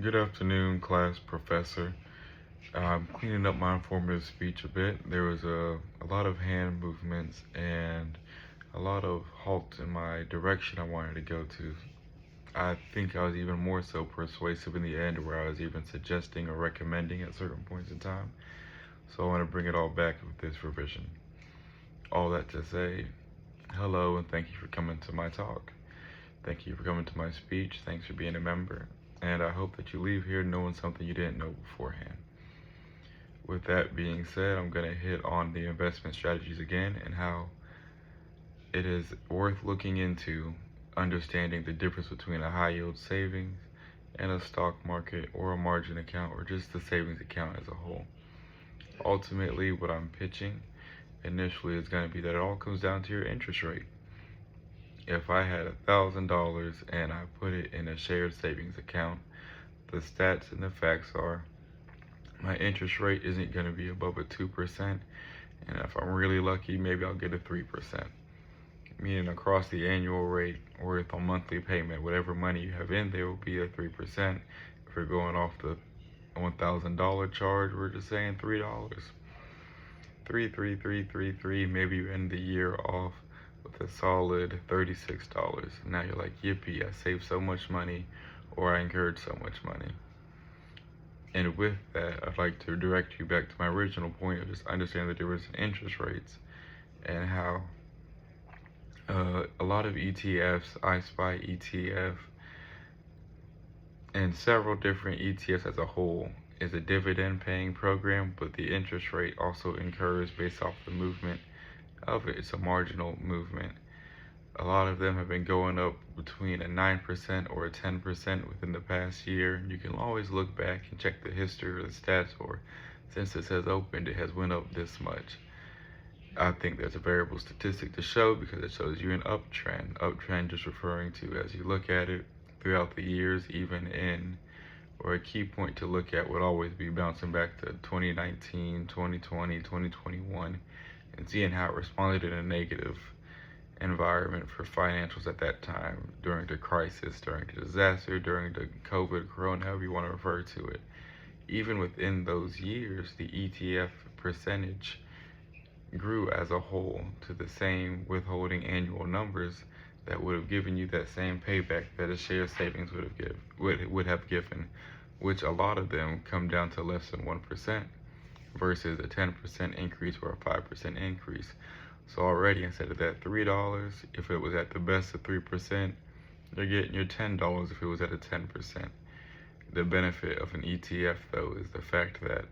Good afternoon, class professor. I'm cleaning up my informative speech a bit. There was a lot of hand movements and a lot of halts in my direction I wanted to go to. I think I was even more so persuasive in the end, where I was even suggesting or recommending at certain points in time. So I want to bring it all back with this revision. All that to say, hello and thank you for coming to my talk. Thank you for coming to my speech. Thanks for being a member. And I hope that you leave here knowing something you didn't know beforehand. With that being said, I'm going to hit on the investment strategies again and how it is worth looking into understanding the difference between a high yield savings and a stock market or a margin account or just the savings account as a whole. Ultimately, what I'm pitching initially is going to be that it all comes down to your interest rate. If I had $1,000 and I put it in a shared savings account, the stats and the facts are my interest rate isn't going to be above a 2%, and if I'm really lucky, maybe I'll get a 3%. Meaning across the annual rate or if a monthly payment, whatever money you have in there will be a 3%. If we're going off the $1,000 charge, we're just saying $3. 3, maybe you end the year off with a solid $36. Now you're like, yippee, I saved so much money, or I incurred so much money. And with that, I'd like to direct you back to my original point of just understanding the difference in interest rates and how a lot of ETFs, iSpy ETF, and several different ETFs as a whole is a dividend paying program, but the interest rate also incurs based off the movement of it. It's a marginal movement. A lot of them have been going up between a 9% or a 10% within the past year. You can always look back and check the history or the stats, or since it has opened, it has went up this much. I think there's a variable statistic to show because it shows you an uptrend. Uptrend just referring to as you look at it throughout the years, even in, or a key point to look at would always be bouncing back to 2019, 2020, 2021, and seeing how it responded in a negative environment for financials at that time, during the crisis, during the disaster, during the COVID, corona, however you want to refer to it. Even within those years, the ETF percentage grew as a whole to the same withholding annual numbers that would have given you that same payback that a share savings would have given, which a lot of them come down to less than 1% versus a 10% increase or a 5% increase. So already, instead of that $3, if it was at the best of 3%, you're getting your $10 if it was at a 10%. The benefit of an ETF, though, is the fact that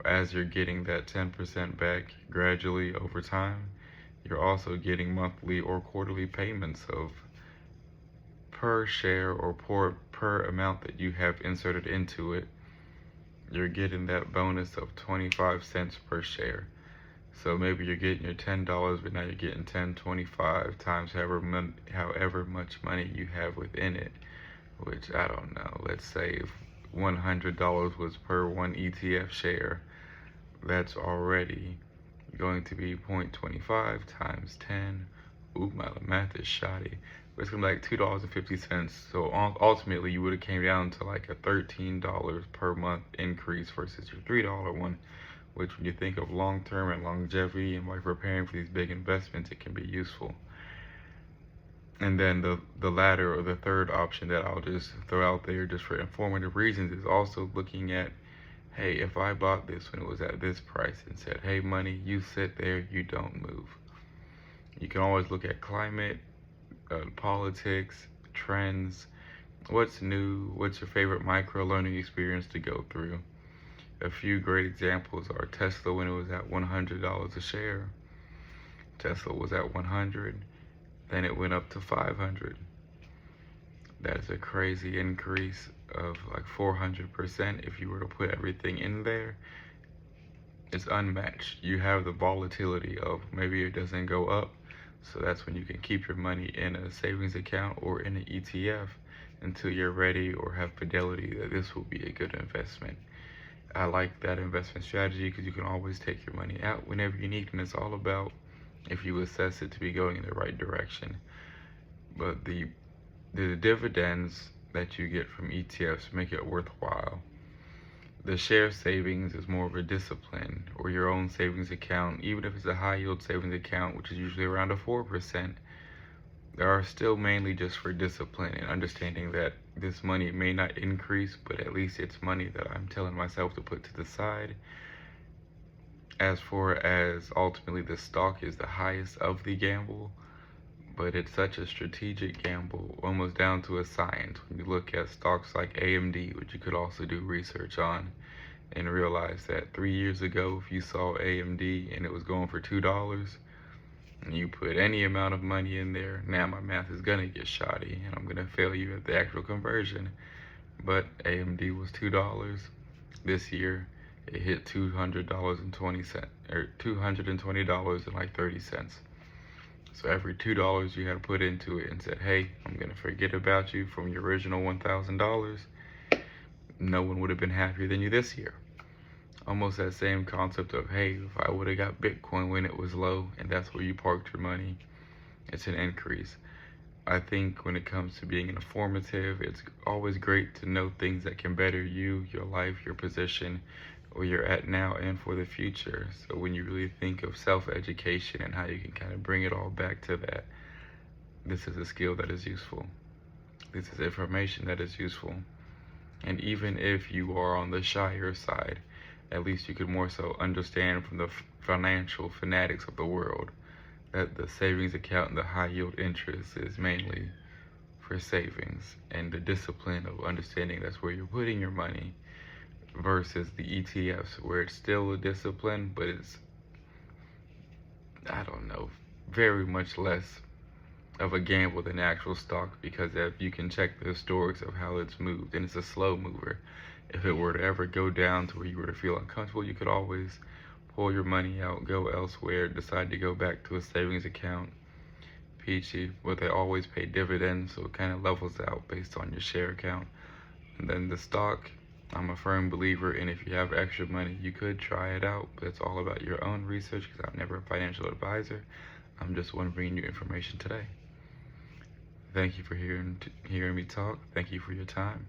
as you're getting that 10% back gradually over time, you're also getting monthly or quarterly payments of per share or per amount that you have inserted into it. You're getting that bonus of 25 cents per share. So maybe you're getting your $10, but now you're getting 10.25 times however much money you have within it, which I don't know. Let's say if $100 was per one ETF share, that's already going to be 0.25 times 10. Ooh, my math is shoddy. But it's gonna be like $2.50. So ultimately, you would have came down to like a $13 per month increase versus your $3 one. Which, when you think of long-term and longevity and like preparing for these big investments, it can be useful. And then the latter, or the third option that I'll just throw out there just for informative reasons, is also looking at, hey, if I bought this when it was at this price and said, hey, money, you sit there, you don't move. You can always look at climate, politics, trends, what's new, what's your favorite micro learning experience to go through. A few great examples are Tesla when it was at $100 a share. Tesla was at 100, then it went up to 500. That is a crazy increase of like 400% if you were to put everything in there. It's unmatched. You have the volatility of maybe it doesn't go up, so that's when you can keep your money in a savings account or in an ETF until you're ready or have fidelity that this will be a good investment. I like that investment strategy because you can always take your money out whenever you need, and it's all about if you assess it to be going in the right direction. But the dividends that you get from ETFs make it worthwhile. The share savings is more of a discipline, or your own savings account. Even if it's a high yield savings account, which is usually around a 4%, they are still mainly just for discipline and understanding that this money may not increase, but at least it's money that I'm telling myself to put to the side. As far as ultimately the stock is the highest of the gamble, but it's such a strategic gamble, almost down to a science. When you look at stocks like AMD, which you could also do research on, and realize that 3 years ago, if you saw AMD and it was going for $2, and you put any amount of money in there, now my math is gonna get shoddy, and I'm gonna fail you at the actual conversion. But AMD was $2. This year, it hit $200.20, or $220 and like 30 cents. So every $2 you had to put into it and said, hey, I'm gonna forget about you from your original $1,000, no one would have been happier than you this year. Almost that same concept of, hey, if I would have got Bitcoin when it was low and that's where you parked your money, it's an increase. I think when it comes to being informative, it's always great to know things that can better you, your life, your position, where you're at now and for the future. So when you really think of self-education and how you can kind of bring it all back to that, this is a skill that is useful. This is information that is useful. And even if you are on the shyer side, at least you could more so understand from the financial fanatics of the world that the savings account and the high yield interest is mainly for savings, and the discipline of understanding that's where you're putting your money, versus the ETFs where it's still a discipline, but it's, I don't know, very much less of a gamble than actual stock, because if you can check the historics of how it's moved, and it's a slow mover. If it were to ever go down to where you were to feel uncomfortable, you could always pull your money out, go elsewhere, decide to go back to a savings account. Peachy, but they always pay dividends, so it kind of levels out based on your share account. And then the stock, I'm a firm believer in, if you have extra money, you could try it out, but it's all about your own research, because I'm never a financial advisor. I'm just one bringing you information today. Thank you for hearing me talk. Thank you for your time.